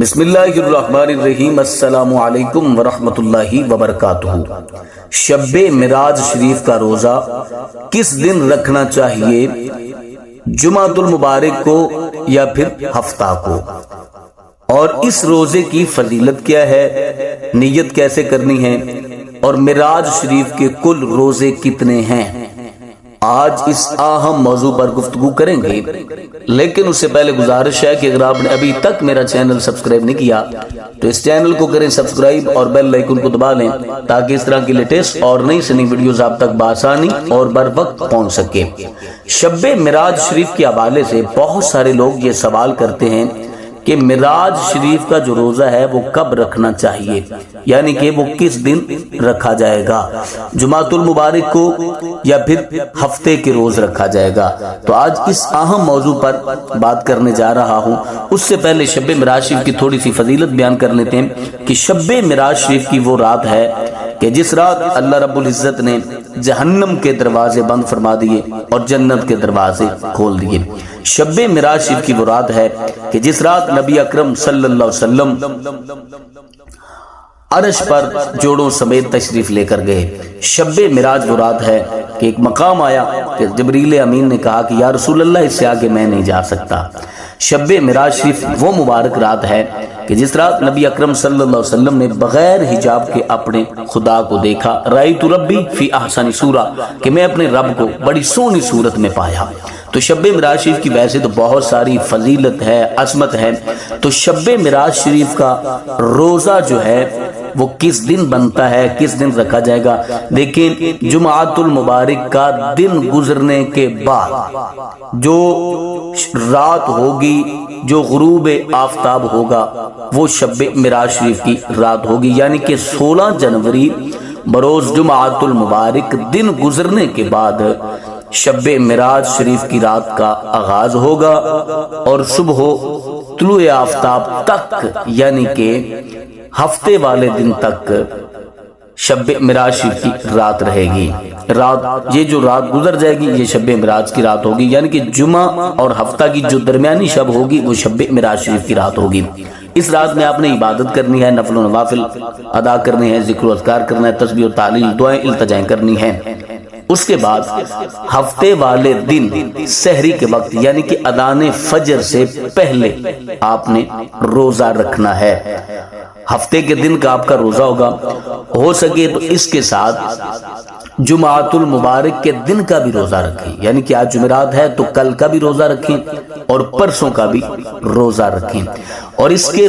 بسم اللہ الرحمن الرحیم، السلام علیکم ورحمۃ اللہ وبرکاتہ۔ شب معراج شریف کا روزہ کس دن رکھنا چاہیے؟ جمعۃ المبارک کو یا پھر ہفتہ کو؟ اور اس روزے کی فضیلت کیا ہے؟ نیت کیسے کرنی ہے؟ اور معراج شریف کے کل روزے کتنے ہیں؟ آج اس اہم موضوع پر گفتگو کریں گے، لیکن اس سے پہلے گزارش ہے کہ اگر آپ نے ابھی تک میرا چینل سبسکرائب نہیں کیا تو اس چینل کو کریں سبسکرائب اور بیل آئیکن کو دبا لیں تاکہ اس طرح کی لیٹسٹ اور نئی سے نئی ویڈیوز آپ تک بآسانی اور بر وقت پہنچ سکے۔ شب معراج شریف کے حوالے سے بہت سارے لوگ یہ سوال کرتے ہیں کہ معراج شریف کا جو روزہ ہے وہ کب رکھنا چاہیے، یعنی کہ وہ کس دن رکھا جائے گا، جمعۃ المبارک کو یا پھر ہفتے کے روز رکھا جائے گا؟ تو آج اس اہم موضوع پر بات کرنے جا رہا ہوں۔ اس سے پہلے شب معراج شریف کی تھوڑی سی فضیلت بیان کر لیتے ہیں کہ شب معراج شریف کی وہ رات ہے کہ جس رات اللہ رب العزت نے جہنم کے دروازے بند فرما دیے اور جنت کے دروازے کھول دیے۔ شب معراج شریف کی وہ رات ہے کہ جس رات نبی اکرم صلی اللہ علیہ وسلم عرش پر جوڑوں سمیت تشریف لے کر گئے۔ شب معراج وہ رات ہے کہ ایک مقام آیا کہ جبریل امین نے کہا کہ یا رسول اللہ اس سے آگے میں نہیں جا سکتا۔ شب معراج شریف وہ مبارک رات ہے کہ جس رات نبی اکرم صلی اللہ علیہ وسلم نے بغیر حجاب کے اپنے خدا کو دیکھا، رأیت ربی فی احسن صورہ، کہ میں اپنے رب کو بڑی سونی صورت میں پایا۔ تو شب معراج شریف کی ویسے تو بہت ساری فضیلت ہے، عظمت ہے، تو شب معراج شریف کا روزہ جو ہے وہ کس دن بنتا ہے، کس دن رکھا جائے گا؟ دیکھیں، جمعۃ المبارک کا دن گزرنے کے بعد جو رات ہوگی، جو غروب آفتاب ہوگا، وہ شب معراج شریف کی رات ہوگی، یعنی کہ 16 جنوری بروز جمعۃ المبارک دن گزرنے کے بعد شب معراج شریف کی رات کا آغاز ہوگا اور صبح طلوع آفتاب تک، یعنی کہ ہفتے والے دن تک شب معراج شریف کی رات رہے گی۔ یہ جو رات گزر جائے گی یہ شب معراج کی رات ہوگی، یعنی کہ جمعہ اور ہفتہ کی جو درمیانی شب ہوگی وہ شب معراج شریف کی رات ہوگی۔ اس رات میں آپ نے عبادت کرنی ہے، نفل و نوافل ادا کرنے ہیں، ذکر و اذکار کرنا ہے، تسبیح و تحلیل، دعائیں التجائیں کرنی ہیں۔ اس کے بعد ہفتے والے دن سحری کے وقت، یعنی کہ اذان فجر سے پہلے آپ نے روزہ رکھنا ہے۔ ہفتے کے دن کا آپ کا روزہ ہوگا، ہو سکے تو اس کے ساتھ جمعۃ المبارک کے دن کا بھی روزہ رکھیں، یعنی کہ آج جمعرات ہے تو کل کا بھی روزہ رکھیں اور پرسوں کا بھی روزہ رکھیں، اور اس کے